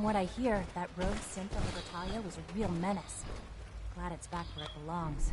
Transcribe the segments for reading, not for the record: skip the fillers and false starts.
what I hear, that rogue synth of Bertalia was a real menace. Glad it's back where it belongs.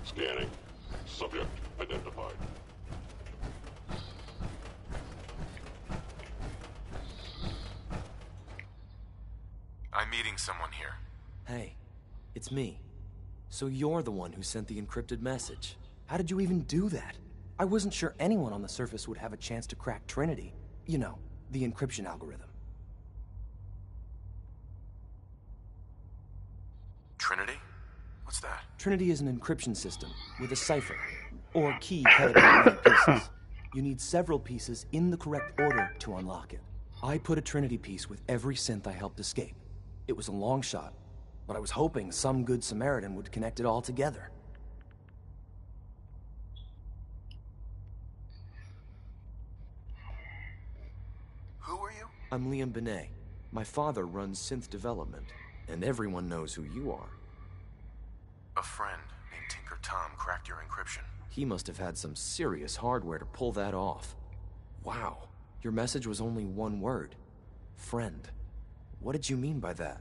Scanning. Subject identified. I'm meeting someone here. Hey, it's me. So you're the one who sent the encrypted message. How did you even do that? I wasn't sure anyone on the surface would have a chance to crack Trinity. You know, the encryption algorithm. Trinity? What's that? Trinity is an encryption system with a cipher, or key coded in 9 pieces. You need several pieces in the correct order to unlock it. I put a Trinity piece with every synth I helped escape. It was a long shot, but I was hoping some good Samaritan would connect it all together. Who are you? I'm Liam Benet. My father runs synth development, and everyone knows who you are. A friend named Tinker Tom cracked your encryption. He must have had some serious hardware to pull that off. Wow, your message was only one word. Friend. What did you mean by that?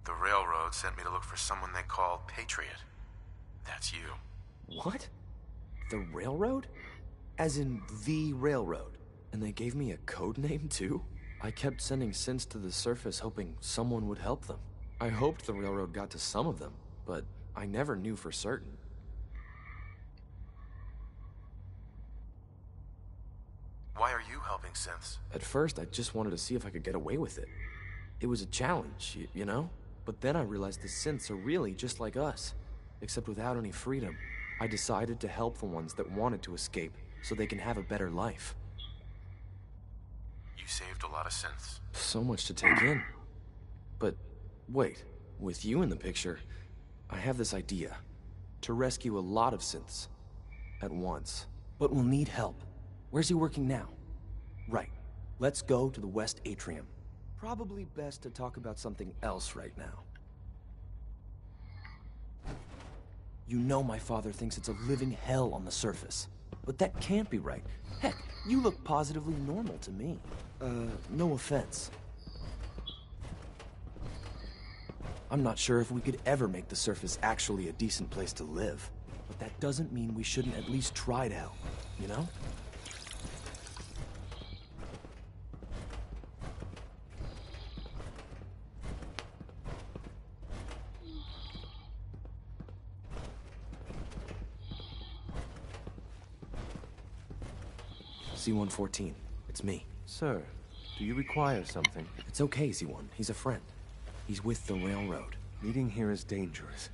The railroad sent me to look for someone they call Patriot. That's you. What? The railroad? As in the railroad? And they gave me a code name too? I kept sending synths to the surface hoping someone would help them. I hoped the railroad got to some of them, but I never knew for certain. Why are you helping synths? At first, I just wanted to see if I could get away with it. It was a challenge, you know? But then I realized the synths are really just like us, except without any freedom. I decided to help the ones that wanted to escape so they can have a better life. You saved a lot of synths. So much to take in. But wait, with you in the picture, I have this idea. To rescue a lot of synths at once. But we'll need help. Where's he working now? Right. Let's go to the West Atrium. Probably best to talk about something else right now. You know my father thinks it's a living hell on the surface. But that can't be right. Heck, you look positively normal to me. No offense. I'm not sure if we could ever make the surface actually a decent place to live. But that doesn't mean we shouldn't at least try to help, you know? C-114, it's me. Sir, do you require something? It's okay, Z1. He's a friend. He's with the railroad. Meeting here is dangerous.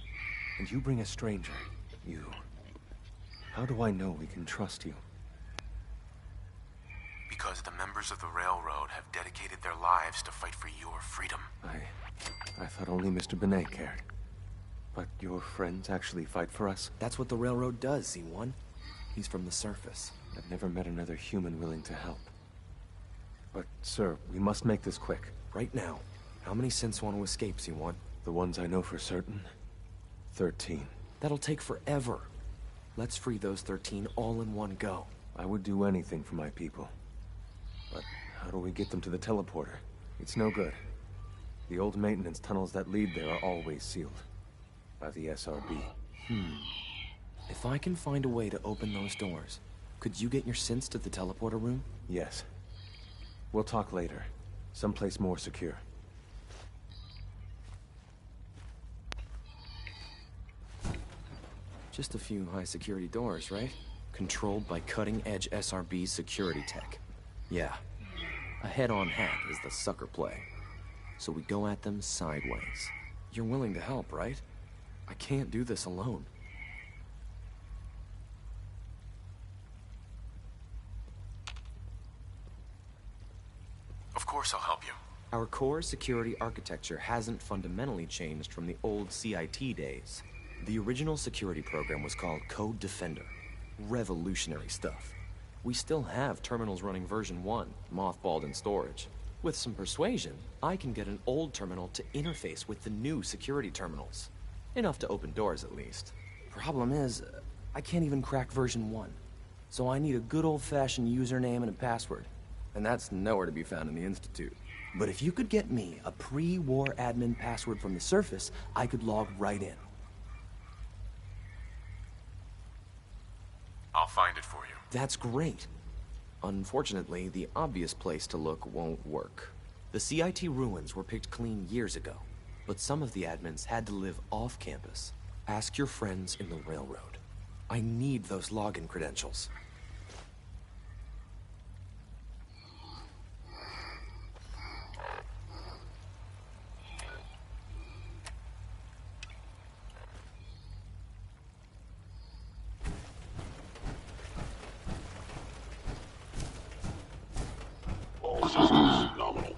And you bring a stranger. You. How do I know we can trust you? Because the members of the railroad have dedicated their lives to fight for your freedom. I thought only Mr. Benet cared. But your friends actually fight for us? That's what the railroad does, Z1. He's from the surface. I've never met another human willing to help. But, sir, we must make this quick. Right now, how many synths want to escape, Z1? The ones I know for certain? 13. That'll take forever. Let's free those 13 all in one go. I would do anything for my people. But how do we get them to the teleporter? It's no good. The old maintenance tunnels that lead there are always sealed. By the SRB. If I can find a way to open those doors, could you get your synths to the teleporter room? Yes. We'll talk later. Someplace more secure. Just a few high-security doors, right? Controlled by cutting-edge SRB security tech. Yeah. A head-on hack is the sucker play. So we go at them sideways. You're willing to help, right? I can't do this alone. Of course I'll help you. Our core security architecture hasn't fundamentally changed from the old CIT days. The original security program was called Code Defender. Revolutionary stuff. We still have terminals running version 1, mothballed in storage. With some persuasion, I can get an old terminal to interface with the new security terminals. Enough to open doors, at least. Problem is, I can't even crack version 1. So I need a good old-fashioned username and a password. And that's nowhere to be found in the Institute. But if you could get me a pre-war admin password from the surface, I could log right in. I'll find it for you. That's great. Unfortunately, the obvious place to look won't work. The CIT ruins were picked clean years ago, but some of the admins had to live off campus. Ask your friends in the railroad. I need those login credentials. All systems nominal.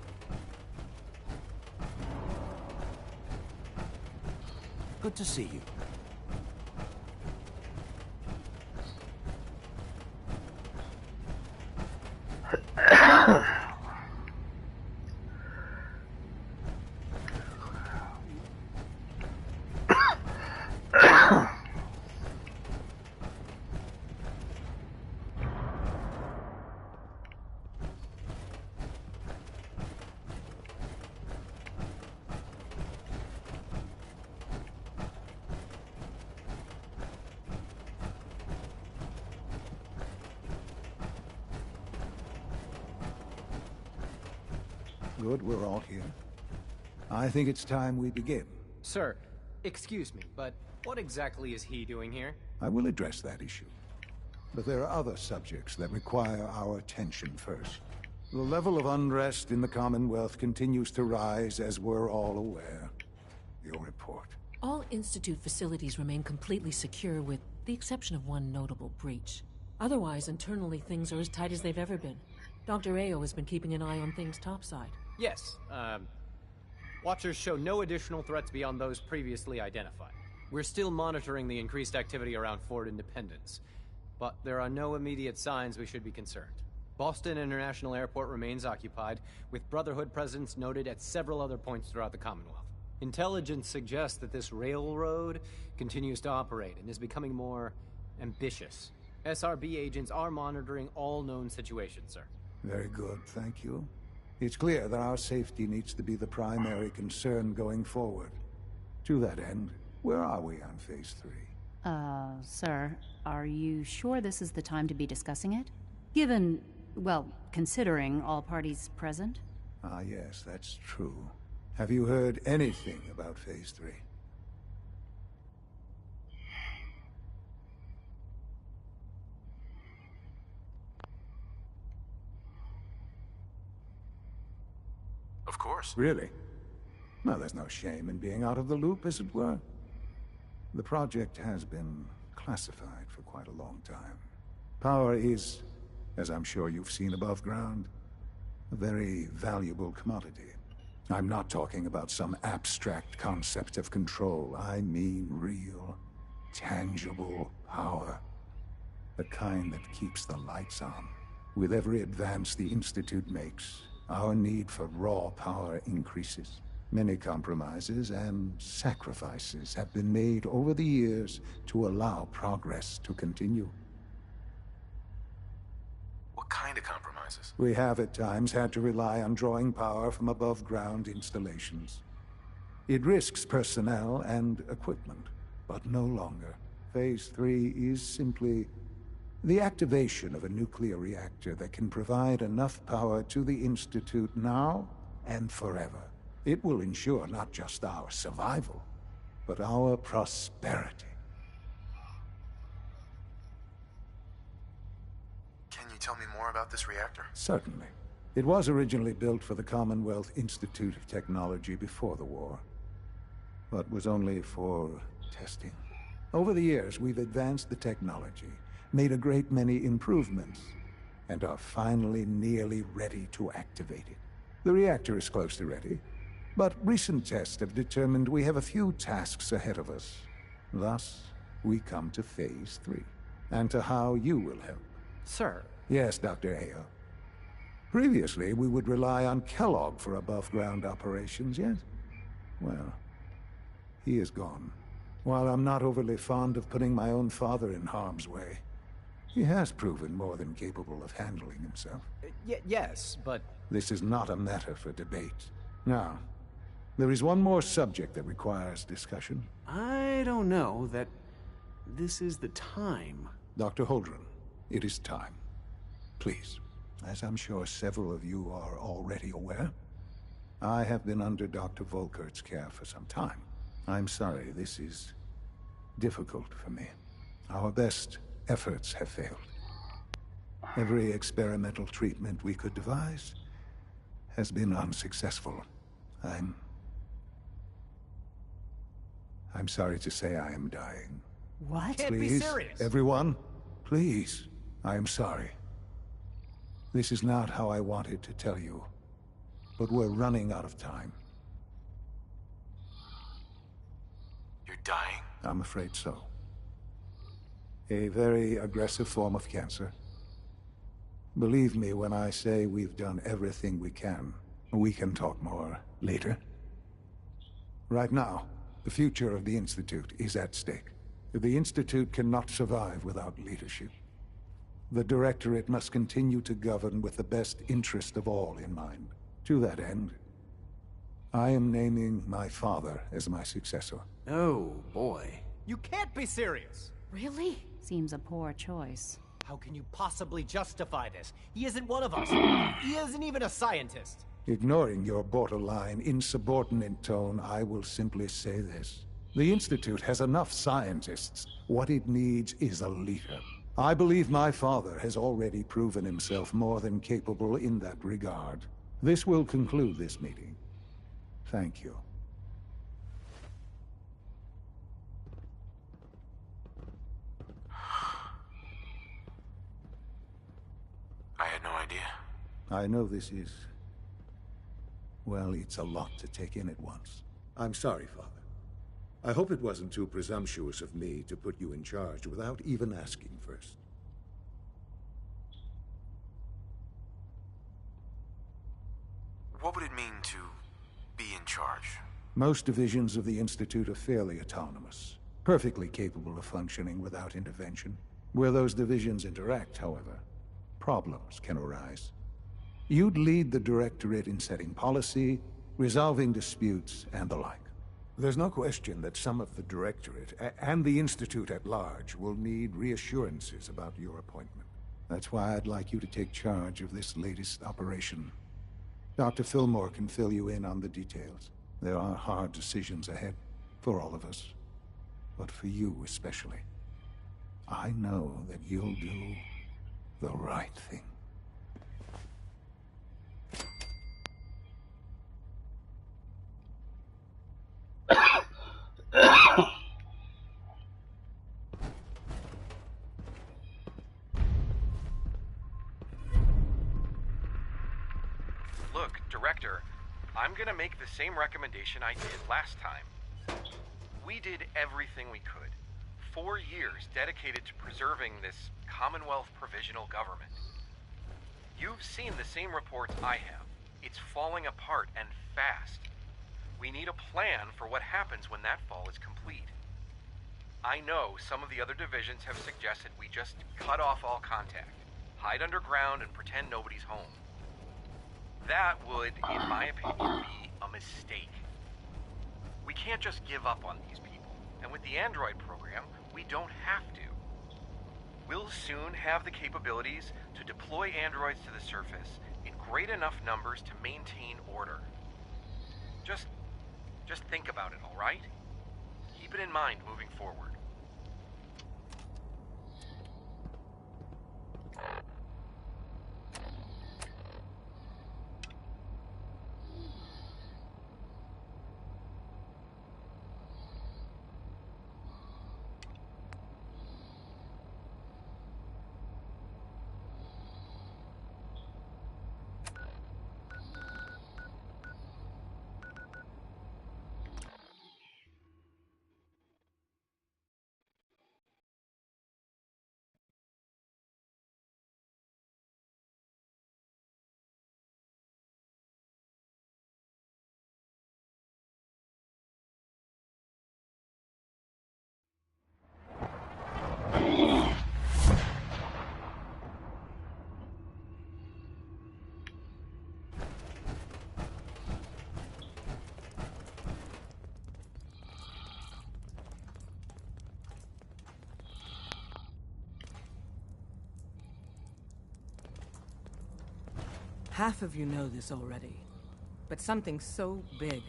Good to see you. Good, we're all here. I think it's time we begin. Sir, excuse me, but what exactly is he doing here? I will address that issue. But there are other subjects that require our attention first. The level of unrest in the Commonwealth continues to rise, as we're all aware. Your report. All Institute facilities remain completely secure with the exception of one notable breach. Otherwise, internally, things are as tight as they've ever been. Dr. Ayo has been keeping an eye on things topside. Yes, Watchers show no additional threats beyond those previously identified. We're still monitoring the increased activity around Fort Independence, but there are no immediate signs we should be concerned. Boston International Airport remains occupied, with Brotherhood presence noted at several other points throughout the Commonwealth. Intelligence suggests that this railroad continues to operate and is becoming more ambitious. SRB agents are monitoring all known situations, sir. Very good, thank you. It's clear that our safety needs to be the primary concern going forward. To that end, where are we on Phase 3? Sir, are you sure this is the time to be discussing it? Given, well, considering all parties present? Ah, yes, that's true. Have you heard anything about Phase 3? Of course. Really? Well, there's no shame in being out of the loop, as it were. The project has been classified for quite a long time. Power is, as I'm sure you've seen above ground, a very valuable commodity. I'm not talking about some abstract concept of control. I mean real, tangible power. The kind that keeps the lights on. With every advance the Institute makes, our need for raw power increases. Many compromises and sacrifices have been made over the years to allow progress to continue. What kind of compromises? We have at times had to rely on drawing power from above-ground installations. It risks personnel and equipment, but no longer. Phase 3 is simply the activation of a nuclear reactor that can provide enough power to the Institute now and forever. It will ensure not just our survival, but our prosperity. Can you tell me more about this reactor? Certainly. It was originally built for the Commonwealth Institute of Technology before the war, but was only for testing. Over the years, we've advanced the technology, made a great many improvements, and are finally nearly ready to activate it. The reactor is close to ready, but recent tests have determined we have a few tasks ahead of us. Thus, we come to Phase 3, and to how you will help. Sir. Yes, Dr. Ayo. Previously, we would rely on Kellogg for above-ground operations, yes? Well, he is gone. While I'm not overly fond of putting my own father in harm's way, he has proven more than capable of handling himself. Yes, but... This is not a matter for debate. Now, there is one more subject that requires discussion. I don't know that this is the time. Dr. Holdren, it is time. Please, as I'm sure several of you are already aware, I have been under Dr. Volkert's care for some time. I'm sorry, this is difficult for me. Our best efforts have failed. Every experimental treatment we could devise has been unsuccessful. I'm sorry to say I am dying. What? Can't be Please, serious. everyone, please, I am sorry. This is not how I wanted to tell you, but we're running out of time. You're dying? I'm afraid so. A very aggressive form of cancer. Believe me when I say we've done everything we can. We can talk more later. Right now, the future of the Institute is at stake. The Institute cannot survive without leadership. The Directorate must continue to govern with the best interest of all in mind. To that end, I am naming my father as my successor. Oh, boy. You can't be serious! Really? Seems a poor choice. How can you possibly justify this? He isn't one of us. He isn't even a scientist. Ignoring your borderline insubordinate tone, I will simply say this. The Institute has enough scientists. What it needs is a leader. I believe my father has already proven himself more than capable in that regard. This will conclude this meeting. Thank you. I had no idea. I know this is... well, it's a lot to take in at once. I'm sorry, Father. I hope it wasn't too presumptuous of me to put you in charge without even asking first. What would it mean to be in charge? Most divisions of the Institute are fairly autonomous, perfectly capable of functioning without intervention. Where those divisions interact, however, problems can arise. You'd lead the Directorate in setting policy, resolving disputes, and the like. There's no question that some of the Directorate, and the Institute at large, will need reassurances about your appointment. That's why I'd like you to take charge of this latest operation. Dr. Fillmore can fill you in on the details. There are hard decisions ahead, for all of us. But for you especially. I know that you'll do the right thing. Look, Director, I'm gonna make the same recommendation I did last time. We did everything we could. 4 years dedicated to preserving this Commonwealth Provisional Government. You've seen the same reports I have. It's falling apart and fast. We need a plan for what happens when that fall is complete. I know some of the other divisions have suggested we just cut off all contact, hide underground, and pretend nobody's home. That would, in my opinion, be a mistake. We can't just give up on these people, and with the Android program, we don't have to. We'll soon have the capabilities to deploy androids to the surface in great enough numbers to maintain order. Just think about it, all right? Keep it in mind moving forward. Half of you know this already, but something so big.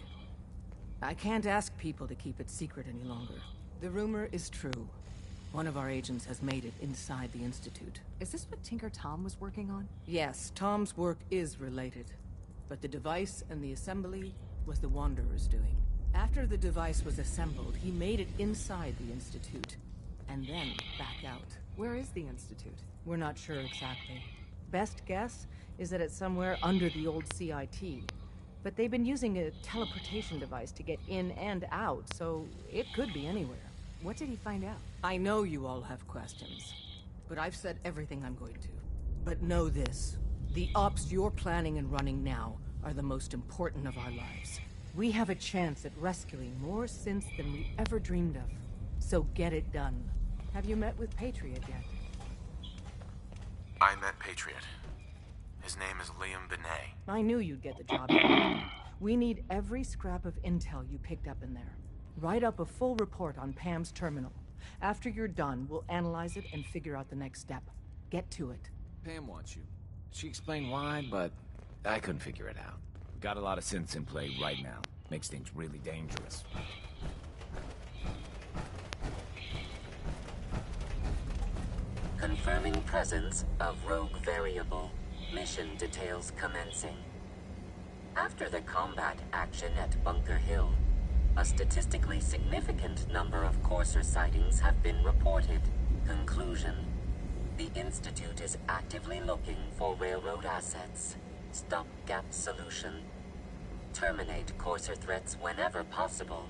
I can't ask people to keep it secret any longer. The rumor is true. One of our agents has made it inside the Institute. Is this what Tinker Tom was working on? Yes, Tom's work is related. But the device and the assembly was the Wanderer's doing. After the device was assembled, he made it inside the Institute, and then back out. Where is the Institute? We're not sure exactly. Best guess is that it's somewhere under the old CIT. But they've been using a teleportation device to get in and out, so it could be anywhere. What did he find out? I know you all have questions, but I've said everything I'm going to. But know this, the ops you're planning and running now are the most important of our lives. We have a chance at rescuing more synths than we ever dreamed of. So get it done. Have you met with Patriot yet? I met Patriot. His name is Liam Benet. I knew you'd get the job done. We need every scrap of intel you picked up in there. Write up a full report on Pam's terminal. After you're done, we'll analyze it and figure out the next step. Get to it. Pam wants you. She explained why, but I couldn't figure it out. Got a lot of synths in play right now. Makes things really dangerous. Confirming presence of rogue variable. Mission details commencing. After the combat action at Bunker Hill, a statistically significant number of Courser sightings have been reported. Conclusion: the Institute is actively looking for railroad assets. Stopgap solution: terminate Courser threats whenever possible.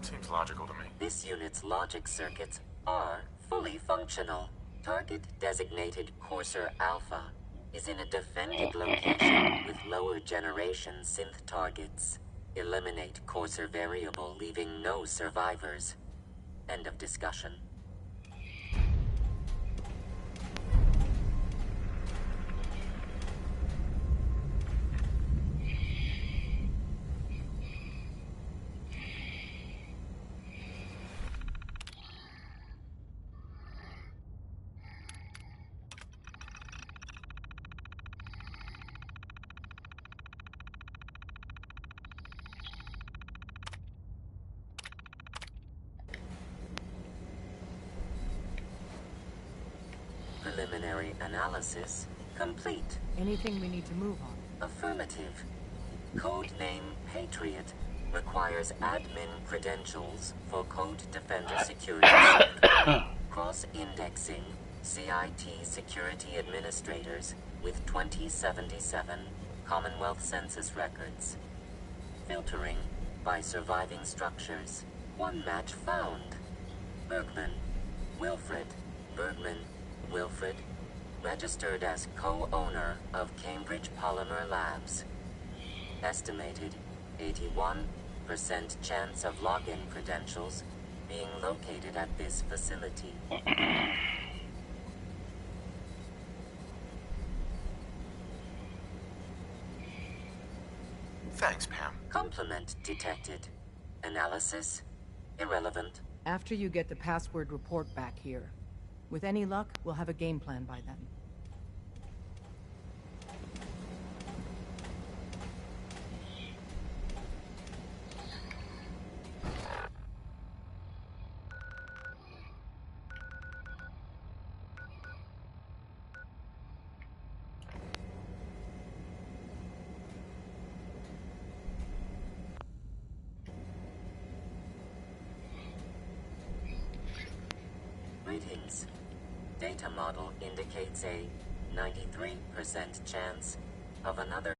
Seems logical to me. This unit's logic circuits are fully functional. Target designated Courser Alpha is in a defended location with lower generation synth targets. Eliminate Courser variable, leaving no survivors. End of discussion. Preliminary analysis complete. Anything we need to move on? Affirmative. Codename Patriot requires admin credentials for Code Defender security software. Cross-indexing CIT security administrators with 2077 Commonwealth Census records. Filtering by surviving structures. One match found. Bergman. Wilfred. Bergman. Wilfred, registered as co-owner of Cambridge Polymer Labs. Estimated 81% chance of login credentials being located at this facility. Thanks, Pam. Complement detected. Analysis irrelevant. After you get the password report back here. With any luck, we'll have a game plan by then. Greetings. Data model indicates a 93% chance of another